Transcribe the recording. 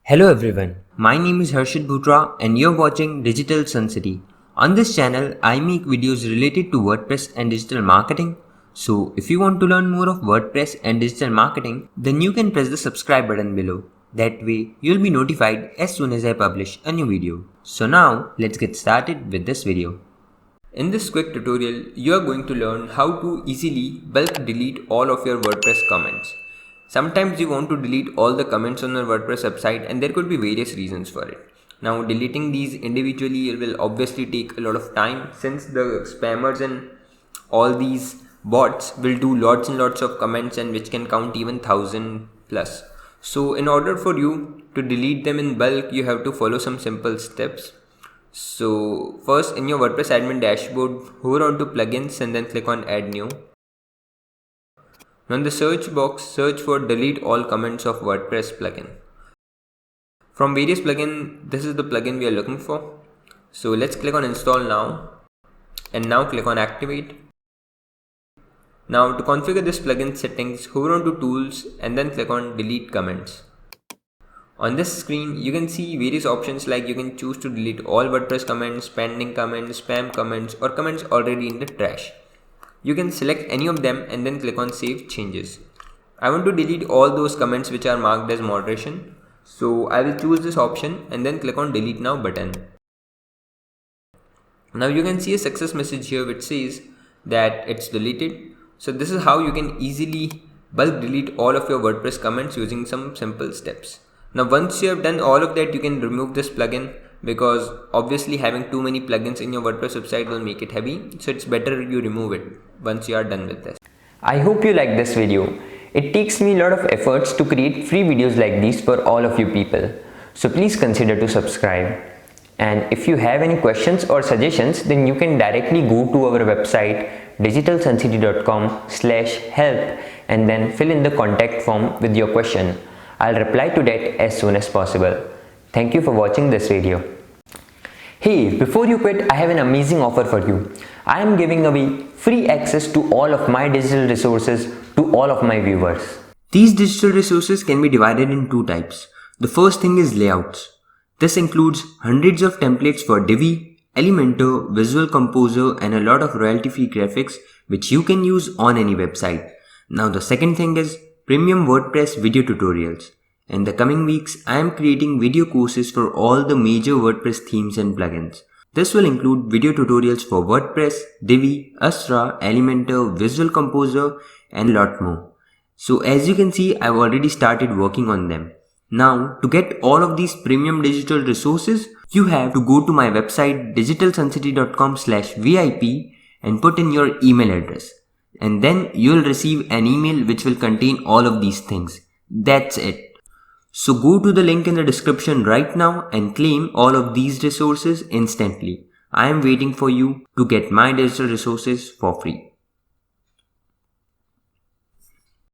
Hello everyone, my name is Harshit Bhutra and you're watching Digital Sun City. On this channel, I make videos related to WordPress and digital marketing. So if you want to learn more of WordPress and digital marketing, then you can press the subscribe button below. That way, you'll be notified as soon as I publish a new video. So now, let's get started with this video. In this quick tutorial, you are going to learn how to easily bulk delete all of your WordPress comments. Sometimes you want to delete all the comments on your WordPress website and there could be various reasons for it. Now deleting these individually will obviously take a lot of time since the spammers and all these bots will do lots and lots of comments and which can count even 1000 plus. So in order for you to delete them in bulk, you have to follow some simple steps. So first in your WordPress admin dashboard, hover on to plugins and then click on add new. Now in the search box, search for delete all comments of WordPress plugin. From various plugin, this is the plugin we are looking for. So let's click on install now and now click on activate. Now to configure this plugin settings, hover on to tools and then click on delete comments. On this screen, you can see various options like you can choose to delete all WordPress comments, pending comments, spam comments or comments already in the trash. You can select any of them and then click on save changes. I want to delete all those comments which are marked as moderation. So I will choose this option and then click on delete now button. Now you can see a success message here which says that it's deleted. So this is how you can easily bulk delete all of your WordPress comments using some simple steps. Now once you have done all of that, you can remove this plugin because obviously having too many plugins in your WordPress website will make it heavy. So it's better you remove it once you are done with this. I hope you like this video. It takes me a lot of efforts to create free videos like these for all of you people. So please consider to subscribe. And if you have any questions or suggestions, then you can directly go to our website digitalsuncity.com/help and then fill in the contact form with your question. I'll reply to that as soon as possible. Thank you for watching this video. Hey, before you quit, I have an amazing offer for you. I am giving away free access to all of my digital resources to all of my viewers. These digital resources can be divided in two types. The first thing is layouts. This includes hundreds of templates for Divi, Elementor, Visual Composer and a lot of royalty-free graphics which you can use on any website. Now the second thing is premium WordPress video tutorials. In the coming weeks, I am creating video courses for all the major WordPress themes and plugins. This will include video tutorials for WordPress, Divi, Astra, Elementor, Visual Composer and a lot more. So as you can see, I've already started working on them. Now to get all of these premium digital resources, you have to go to my website digitalsuncity.com/VIP and put in your email address. And then you'll receive an email which will contain all of these things. That's it. So go to the link in the description right now and claim all of these resources instantly. I am waiting for you to get my digital resources for free.